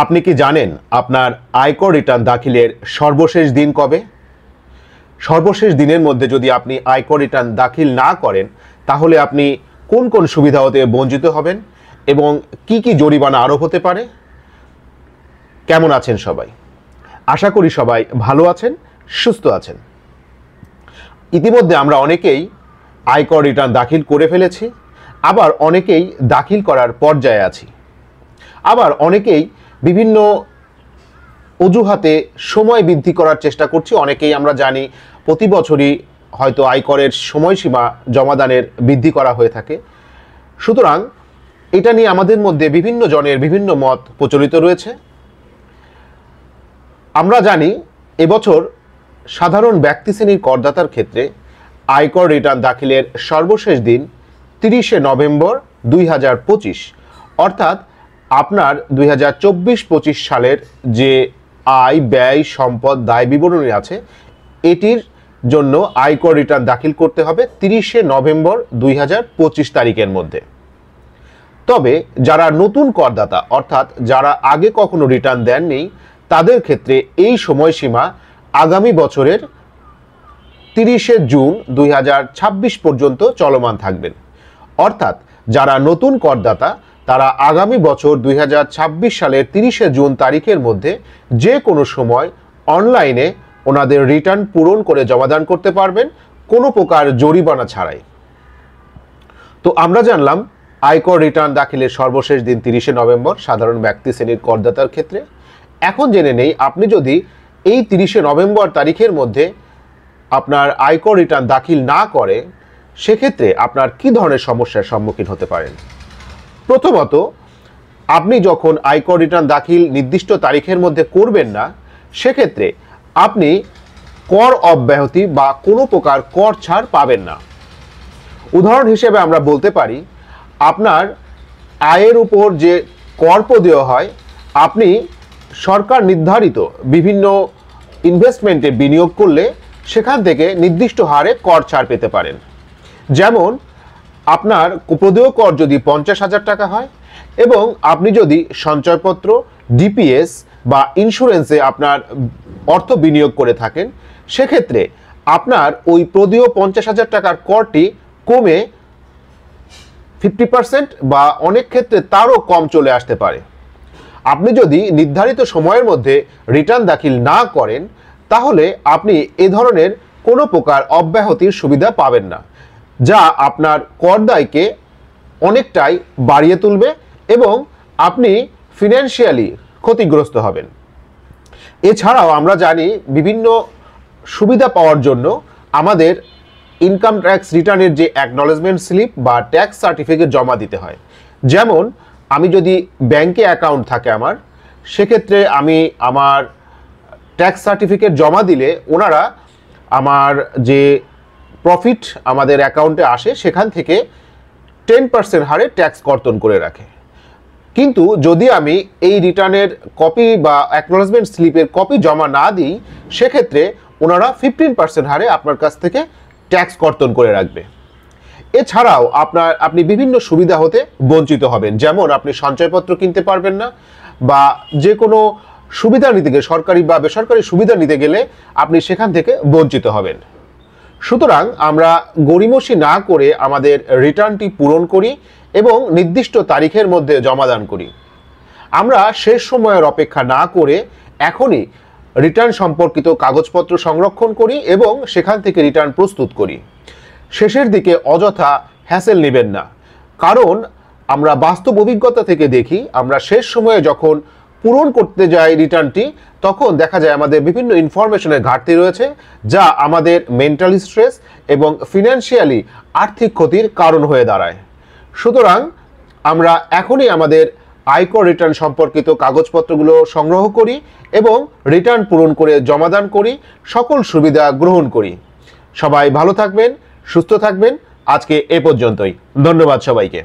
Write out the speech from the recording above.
আপনি কি জানেন আপনার আয়কর রিটার্ন দাখিলের সর্বশেষ দিন কবে? সর্বশেষ দিনের মধ্যে যদি আপনি আয়কর রিটার্ন দাখিল না করেন তাহলে আপনি কোন কোন সুবিধা হতে বঞ্চিত হবেন এবং কি কি জরিমানা আরোপ হতে পারে? কেমন আছেন সবাই? আশা করি সবাই ভালো আছেন, সুস্থ আছেন। ইতিমধ্যে আমরা অনেকেই আয়কর রিটার্ন দাখিল করে ফেলেছি, আবার অনেকেই দাখিল করার পর্যায়ে আছি, আবার অনেকেই বিভিন্ন অজুহাতে সময় বৃদ্ধি করার চেষ্টা করছি। অনেকেই আমরা জানি প্রতি বছরই হয়তো আয়করের সময়সীমা জমাদানের বৃদ্ধি করা হয়ে থাকে। সুতরাং এটা নিয়ে আমাদের মধ্যে বিভিন্ন জনের বিভিন্ন মত প্রচলিত রয়েছে। আমরা জানি এবছর সাধারণ ব্যক্তি শ্রেণীর করদাতার ক্ষেত্রে আয়কর রিটার্ন দাখিলের সর্বশেষ দিন 30শে নভেম্বর 2025, অর্থাৎ আপনার 2024-25 সালের যে আয়, ব্যয়, সম্পদ, দায় বিবরণী আছে এটির জন্য আয়কর রিটার্ন দাখিল করতে হবে 30শে নভেম্বর 2025 তারিখের মধ্যে। তবে যারা নতুন করদাতা অর্থাৎ যারা আগে কখনো রিটার্ন দেননি তাদের ক্ষেত্রে এই সময়সীমা আগামী বছরের 30শে জুন 2026 পর্যন্ত চলমান থাকবেন। অর্থাৎ যারা নতুন করদাতা তারা আগামী বছর 2026 সালের 30শে জুন তারিখের মধ্যে যে কোনো সময় অনলাইনে ওনাদের রিটার্ন পূরণ করে জমাদান করতে পারবেন কোনো প্রকার জরিমানা ছাড়াই। তো আমরা জানলাম আয়কর রিটার্ন দাখিলের সর্বশেষ দিন 30শে নভেম্বর সাধারণ ব্যক্তি শ্রেণীর করদাতার ক্ষেত্রে। এখন জেনে নেই আপনি যদি এই 30শে নভেম্বর তারিখের মধ্যে আপনার আয়কর রিটার্ন দাখিল না করে সেক্ষেত্রে আপনার কী ধরনের সমস্যার সম্মুখীন হতে পারেন। প্রথমত, আপনি যখন আয়কর রিটার্ন দাখিল নির্দিষ্ট তারিখের মধ্যে করবেন না সেক্ষেত্রে আপনি কর অব্যাহতি বা কোনো প্রকার কর ছাড় পাবেন না। উদাহরণ হিসেবে আমরা বলতে পারি আপনার আয়ের উপর যে কর দেওয়া হয়, আপনি সরকার নির্ধারিত বিভিন্ন ইনভেস্টমেন্টে বিনিয়োগ করলে সেখান থেকে নির্দিষ্ট হারে কর ছাড় পেতে পারেন। যেমন আপনার প্রদেয় কর যদি 50,000 টাকা হয় এবং আপনি যদি সঞ্চয়পত্র, ডিপিএস বা ইন্স্যুরেন্সে আপনার অর্থ বিনিয়োগ করে থাকেন সেক্ষেত্রে আপনার ওই প্রদেয় 50,000 টাকার করটি কমে 50% বা অনেক ক্ষেত্রে তারও কম চলে আসতে পারে। আপনি যদি নির্ধারিত সময়ের মধ্যে রিটার্ন দাখিল না করেন তাহলে আপনি এ ধরনের কোনো প্রকার অব্যাহতির সুবিধা পাবেন না, যা আপনার কর দায়কে অনেকটাই বাড়িয়ে তুলবে এবং আপনি ফিনান্সিয়ালি ক্ষতিগ্রস্ত হবেন। এছাড়াও আমরা জানি বিভিন্ন সুবিধা পাওয়ার জন্য আমাদের ইনকাম ট্যাক্স রিটার্নের যে অ্যাকনলেজমেন্ট স্লিপ বা ট্যাক্স সার্টিফিকেট জমা দিতে হয়। যেমন আমি যদি ব্যাংকে অ্যাকাউন্ট থাকে আমার, সেক্ষেত্রে আমি আমার ট্যাক্স সার্টিফিকেট জমা দিলে ওনারা আমার যে প্রফিট আমাদের অ্যাকাউন্টে আসে সেখান থেকে 10% হারে ট্যাক্স কর্তন করে রাখে। কিন্তু যদি আমি এই রিটার্নের কপি বা অ্যাকনলেজমেন্ট স্লিপের কপি জমা না দিই সেক্ষেত্রে ওনারা 15% হারে আপনার কাছ থেকে ট্যাক্স কর্তন করে রাখবে। এছাড়াও আপনি বিভিন্ন সুবিধা হতে বঞ্চিত হবেন। যেমন আপনি সঞ্চয়পত্র কিনতে পারবেন না বা যে কোনো সুবিধা নিতে গেলে, সরকারি বা বেসরকারি সুবিধা নিতে গেলে আপনি সেখান থেকে বঞ্চিত হবেন। সুতরাং আমরা গড়িমসি না করে আমাদের রিটার্নটি পূরণ করি এবং নির্দিষ্ট তারিখের মধ্যে জমাদান করি। আমরা শেষ সময়ের অপেক্ষা না করে এখনই রিটার্ন সম্পর্কিত কাগজপত্র সংরক্ষণ করি এবং সেখান থেকে রিটার্ন প্রস্তুত করি। শেষের দিকে অযথা হ্যাসেল নেবেন না, কারণ আমরা বাস্তব অভিজ্ঞতা থেকে দেখি আমরা শেষ সময়ে যখন পূরণ করতে যাই রিটার্নটি তখন দেখা যায় আমাদের বিভিন্ন ইনফরমেশনের ঘাটতি রয়েছে, যা আমাদের মেন্টাল স্ট্রেস এবং ফিনান্সিয়ালি আর্থিক ক্ষতির কারণ হয়ে দাঁড়ায়। সুতরাং আমরা এখনই আমাদের আয়কর রিটার্ন সম্পর্কিত কাগজপত্রগুলো সংগ্রহ করি এবং রিটার্ন পূরণ করে জমাদান করি, সকল সুবিধা গ্রহণ করি। সবাই ভালো থাকবেন, সুস্থ থাকবেন। আজকে এ পর্যন্তই। ধন্যবাদ সবাইকে।